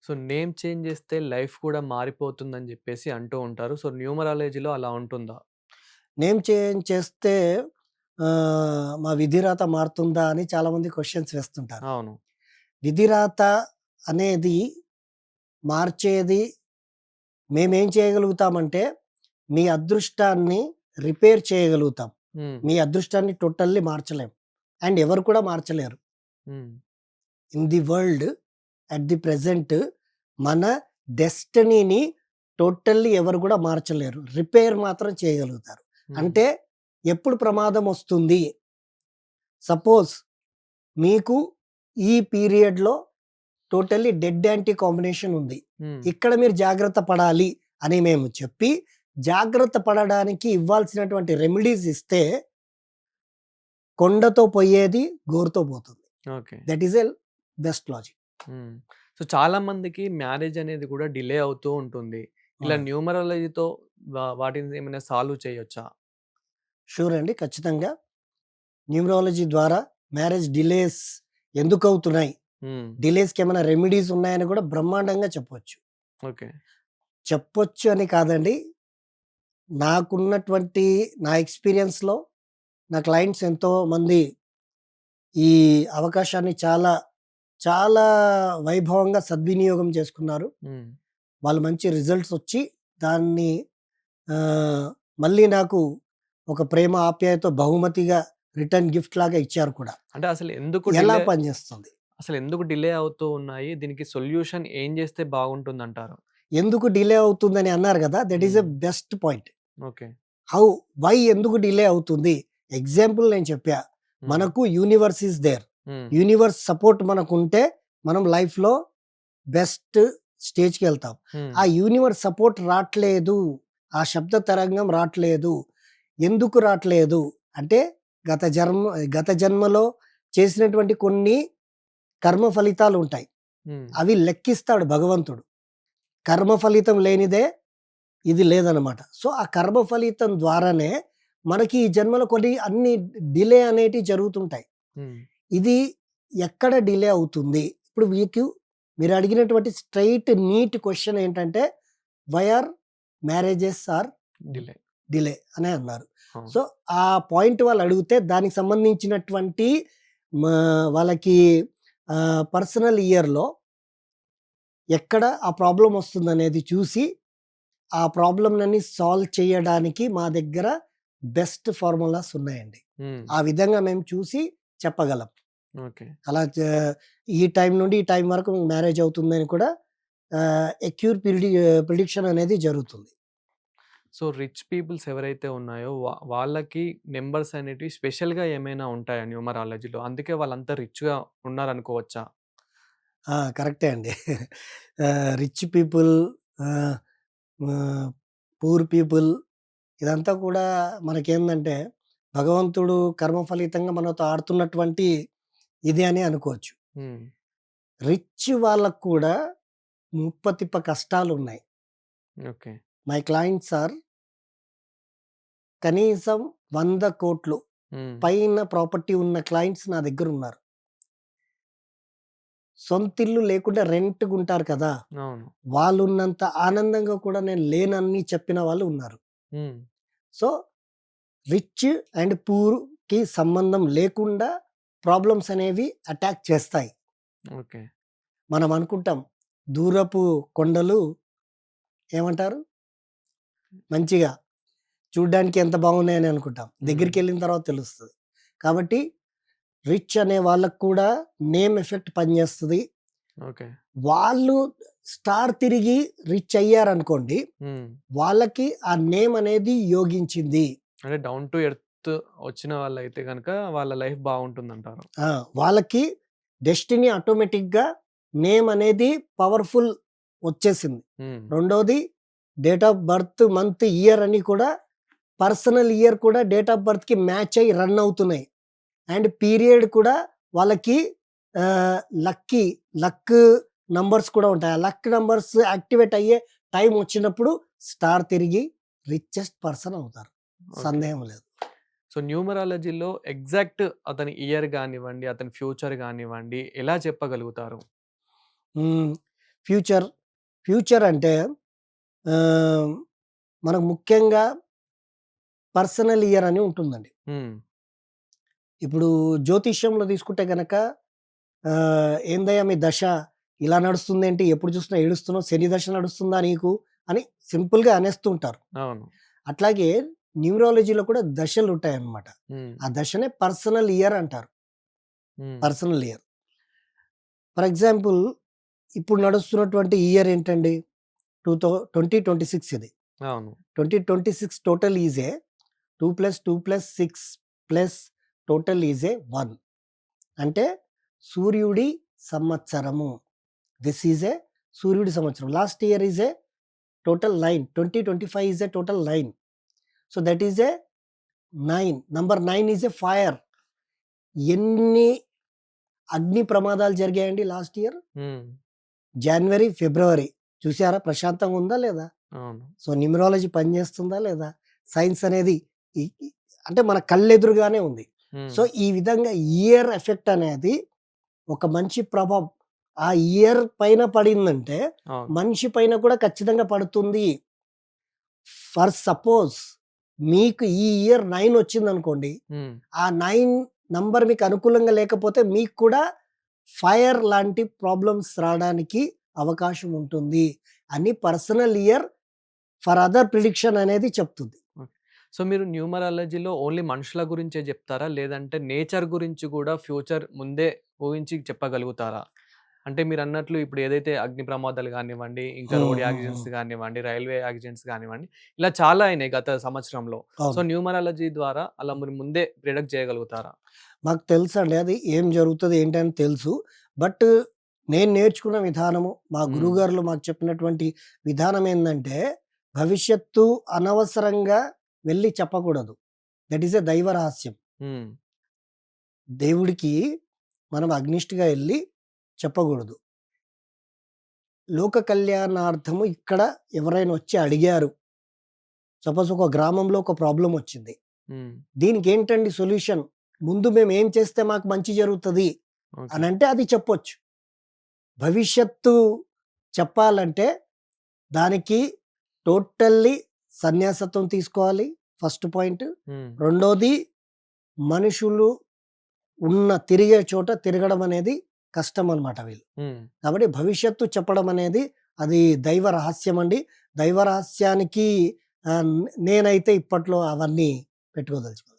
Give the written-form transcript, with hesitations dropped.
So, name change చేస్తే life కూడా మారిపోతుందని జెప్పేసి అంటూ ఉంటారు. సో, న్యూమరాలజీలో అలా ఉంటుందా? నేమ్ చేంజ్ చేస్తే మా విధిరాత మారుతుందా అని చాలామంది క్వెషన్స్ వేస్తుంటారు. అవును. విధిరాత అనేది మార్చేది మేమేం చేయగలుగుతామంటే, మీ అదృష్టాన్ని రిపేర్ చేయగలుగుతాం. హ్మ్. మీ అదృష్టాన్ని టోటల్లీ మార్చలేం. అండ్ ఎవరు కూడా మార్చలేరు. హ్మ్. In the world at the present మన డెస్టినీని టోటల్లీ ఎవరు కూడా మార్చలేరు. రిపేర్ మాత్రం చేయగలుగుతారు. హ్మ్. అంటే ఎప్పుడు ప్రమాదం వస్తుంది? సపోజ్ మీకు ఈ పీరియడ్‌లో టోటల్లీ డెడ్ యాంటీ కాంబినేషన్ ఉంది. హ్మ్. ఇక్కడ మీరు జాగ్రత్త పడాలి అని మేము చెప్పి, జాగ్రత్త పడడానికి ఇవ్వాల్సినటువంటి రెమెడీస్ ఇస్తే, కొండతో పోయేది గోరుతో పోతుంది. Okay. That is a best logic. హ్మ్. సో, చాలా మందికి మ్యారేజ్ అనేది కూడా డిలే అవుతూ ఉంటుంది. ఇలా అవునండి. న్యూమరాలజీతో వాటిని ఏమైనా సాల్వ్ చేయొచ్చా? షూర్ అండి. ఖచ్చితంగా. న్యూమరాలజీ ద్వారా మ్యారేజ్ డిలేస్ ఎందుకవుతున్నాయి? హ్మ్. డిలేస్‌కేమైనా రెమెడీస్ ఉన్నాయని కూడా బ్రహ్మాండంగా చెప్పొచ్చు. ఓకే. చెప్పొచ్చు అని కాదండి. నాకున్నటువంటి నా ఎక్స్‌పీరియన్స్‌లో నా క్లయింట్స్ ఎంతోమంది ఈ అవకాశాన్ని చాలా, చాలా వైభవంగా సద్వినియోగం చేసుకున్నారు. హ్మ్. వాళ్ళు మంచి రిజల్ట్స్ వచ్చి దాన్ని ఆహ్, మళ్ళీ నాకు ఒక ప్రేమ ఆప్యాయతతో బహుమతిగా రిటర్న్ గిఫ్ట్ లాగా ఇచ్చారు కూడా. అంటే ఎలా పనిచేస్తుంది? అసలెందుకు డిలే అవుతూ ఉన్నాయి? దీనికి సొల్యూషన్ ఏం జేస్తే బాగుంటుందంటారు? ఎందుకు డిలే అవుతుందని అన్నారు గదా! That is a hmm. Best point. Okay. How? Why ఎందుకు డిలే అవుతుంది? ఎగ్జాంపుల్ నేను చెప్పా. హ్మ్. మనకు universe is there. Hmm. Universe support మనకుంటే మనం లైఫ్‌లో బెస్ట్ స్టేజ్‌కెళ్తాం. హ్మ్. ఆ యూనివర్స్ సపోర్ట్ రాట్లేదు. ఆ శబ్ద తరంగం రాట్లేదు. ఎందుకు రాట్లేదు? అంటే గత జన్మ గత జన్మలో చేసినటువంటి కొన్ని కర్మ ఫలితాలుంటాయి. హ్మ్. అవి లెక్కిస్తాడు భగవంతుడు. కర్మ ఫలితం లేనిదే ఇది లేదనమాట. సో, ఆ కర్మ ఫలితం ద్వారానే మనకి ఈ జన్మలో కొన్ని అన్ని డిలే అనేటివి జరుగుతుంటాయి. హ్మ్. ఇది ఎక్కడ డిలే అవుతుంది? ఇప్పుడు మీరు అడిగినటువంటి స్ట్రెయిట్ నీట్ క్వెషన్ ఏంటంటే, why are marriages are delay. Delay అనే అన్నారు. అవును. సో, ఆ పాయింట్ వాళ్ళు అడిగితే దానికి సంబంధించినటువంటి మా వాళ్ళకి పర్సనల్ ఇయర్‌లో ఎక్కడ ఆ ప్రాబ్లమ్ వస్తుందనేది చూసి ఆ ప్రాబ్లమ్‌లన్నీ సాల్వ్ చేయడానికి మా దగ్గర బెస్ట్ ఫార్ములాస్ ఉన్నాయండి. హ్మ్. ఆ విధంగా మేము చూసి చెప్పగలం. ఓకే. అలా ఈ టైం నుండి ఈ టైం వరకు మ్యారేజ్ అవుతుందని కూడా ఎక్యూర్ ప్రిడిక్షన్ అనేది జరుగుతుంది. సో, రిచ్ పీపుల్స్ ఎవరైతే ఉన్నాయో వాళ్ళకి నంబర్స్ అనేటివి స్పెషల్‌గా ఏమైనా ఉంటాయా న్యూమరాలజీలో? అందుకే వాళ్ళంతా రిచ్‌గా ఉన్నారనుకోవచ్చా? కరెక్టే అండి. రిచ్ పీపుల్ ఆహ్, ఆహ్, పూర్ పీపుల్ ఇదంతా కూడా మనకేందంటే భగవంతుడు కర్మ ఫలితంగా మనతో ఆడుతున్నటువంటి ఇది అని అనుకోవచ్చు. హ్మ్. రిచ్ వాళ్ళకి కూడా ముప్పతిప్ప కష్టాలున్నాయి. ఓకే. మై క్లయింట్స్ ఆర్ కనీసం 100,00,00,000 హ్మ్. పైన ప్రాపర్టీ ఉన్న క్లయింట్స్ నా దగ్గరున్నారు. సొంతిల్లు లేకుండా రెంట్‌గుంటారు కదా! అవును. వాళ్ళున్నంత ఆనందంగా కూడా నేను లేనని చెప్పిన వాళ్ళు ఉన్నారు. హ్మ్. సో, రిచ్ అండ్ పూర్‌కి సంబంధం లేకుండా ప్రాబ్లమ్స్ అనేవి అటాక్ చేస్తాయి. ఓకే. మనం అనుకుంటాం దూరపు కొండలు ఏమంటారు? మంచిగా చూడ్డానికి ఎంత బాగున్నాయని అనుకుంటాం. హ్మ్. దగ్గరికెళ్ళిన తర్వాత తెలుస్తది. కాబట్టి రిచ్ అనే వాళ్ళకి కూడా నేమ్ ఎఫెక్ట్ పనిచేస్తది. ఓకే. వాళ్ళు స్టార్ తిరిగి రిచ్ అయ్యారనుకోండి, హ్మ్. వాళ్ళకి ఆ నేమ్ అనేది యోగించింది. అంటే డౌన్ టు ఎర్త్ వచ్చిన వాళ్ళైతే గనక వాళ్ళ లైఫ్ బావుంటుందంటారు. ఆ! వాళ్ళకి డెస్టినీ ఆటోమేటిక్‌గా నేమ్ అనేది పవర్‌ఫుల్ వచ్చేసింది. హ్మ్. రెండోది date of birth, month, year అని కూడా పర్సనల్ ఇయర్ కూడా డేట్ ఆఫ్ బర్త్‌కి మ్యాచ్ అయ్యి రన్ అవుతున్నాయి. అండ్ పీరియడ్ కూడా వాళ్ళకి ఆహ్, లక్కీ లక్ నంబర్స్ కూడా ఉంటాయి. ఆ లక్ నంబర్స్ యాక్టివేట్ అయ్యే టైం వచ్చినప్పుడు స్టార్ తిరిగి రిచెస్ట్ పర్సన్ అవుతారు. ఓకే. సందేహం లేదు. సో, న్యూమరాలజీలో ఎగ్జాక్ట్ అతని ఇయర్ గానివ్వండి, అతని ఫ్యూచర్ గానివ్వండి ఎలా చెప్పగలుగుతారు? హ్మ్. ఫ్యూచర్. ఫ్యూచర్ అంటే ఆహ్, మనకు ముఖ్యంగా పర్సనల్ ఇయర్ అని ఉంటుందండి. హ్మ్. ఇప్పుడు జ్యోతిష్యంలో తీసుకుంటే గనక ఏందయ్యా మీ దశ ఇలా నడుస్తుందేంటి? ఎప్పుడు చూసినా ఏడుస్తున్నావు. శని దశ నడుస్తుందా నీకు? అని సింపుల్‌గా అనేస్తూ ఉంటారు. అవును. అట్లాగే న్యూమరాలజీలో కూడా దశలుంటాయన్నమాట. హ్మ్. ఆ దశనే పర్సనల్ ఇయర్ అంటారు. హ్మ్. Personal year. ఫర్ ఎగ్జాంపుల్ ఇప్పుడు నడుస్తున్నటువంటి ఇయర్ ఏంటండి? 2026 ఇది. అవును. 2026 total is a 2 + 2 + 6 plus total is a 1. అంటే సూర్యుడి సంవత్సరము. దిస్ ఈజ్ ఏ సూర్యుడి సంవత్సరం. Last year is a total 9. 2025 is a total 9. So that is a 9. Number 9 is a fire. ఎన్ని అగ్ని ప్రమాదాలు జరిగాయండి లాస్ట్ ఇయర్? హ్మ్. జాన్వరి, ఫిబ్రవరి. చూసారా ప్రశాంతంగా ఉందా లేదా? అవును. సో న్యూమరాలజీ పనిచేస్తుందా లేదా? సైన్స్ అనేది ఈ ఈ అంటే మన కళ్ళెదురుగానే ఉంది. హ్మ్. సో ఈ విధంగా ఇయర్ ఎఫెక్ట్ అనేది ఒక మంచి ప్రభావం ఆ ఇయర్ పైన పడిందంటే అవును. మనిషి పైన కూడా ఖచ్చితంగా పడుతుంది. ఫర్ సపోజ్ మీకు ఈ ఇయర్ 9 వచ్చిందనుకోండి. హ్మ్. ఆ 9 నంబర్ మీకు అనుకూలంగా లేకపోతే మీకు కూడా ఫైర్ లాంటి ప్రాబ్లమ్స్ రావడానికి అవకాశం ఉంటుంది అని personal year for other prediction అనేది చెప్తుంది. ఓకే. సో, మీరు న్యూమరాలజీలో ఓన్లీ మనుషుల గురించే జెప్తారా? లేదంటే నేచర్ గురించి గూడా ఫ్యూచర్ ముందే ఊహించి చెప్పగలుగుతారా? అంటే మీరన్నట్లు ఇప్పుడు ఏదైతే అగ్ని ప్రమాదాలు గానివ్వండి, ఇంకా హ్మ్. రోడ్ హ్మ్. యాక్సిడెంట్స్ హ్మ్. గానివ్వండి, రైల్వే యాక్సిడెంట్స్ గానివ్వండి, ఇలా చాలా అయినాయి గత సంవత్సరంలో. సో, అవును. న్యూమరాలజీ ద్వారా అలా మీరు ముందే ప్రిడిక్ట్ చేయగలుగుతారా? మాకు తెలుసండి అది ఏం జరుగుతది ఏంటని తెలుసు. బట్ నేను నేర్చుకున్న విధానము, మా హ్మ్. గురువుగారులు మాకు చెప్పినటువంటి విధానం ఏందంటే, భవిష్యత్తు అనవసరంగా వెళ్లి చెప్పకూడదు. దట్ ఈస్ ఎ దైవ రహస్యం. హ్మ్. దేవుడికి మనం అగ్నిష్ట్‌గా ఎళ్లి చెప్పకూడదు. లోక కళ్యాణార్థము ఇక్కడ ఎవరైనా వచ్చి అడిగారు. సపోజ్ ఒక గ్రామంలో ఒక ప్రాబ్లమ్ వచ్చింది. హ్మ్. దీనికేంటండి సొల్యూషన్? ముందు మేమేం చేస్తే మాకు మంచి జరుగుతది ఓకే. అనంటే అది చెప్పొచ్చు. భవిష్యత్తు చెప్పాలంటే దానికి టోటల్లీ సన్యాసత్వం తీసుకోవాలి. First point. హ్మ్. రెండోది మనుషులు తిరిగే చోట తిరగడం అనేది కష్టం అన్నమాట వీళ్ళు. హ్మ్. కాబట్టి భవిష్యత్తు చెప్పడం అనేది అది దైవ రహస్యం అండి. దైవ రహస్యానికి నేనైతే ఇప్పట్లో అవన్నీ పెట్టుకోదలుచుకోలేదు.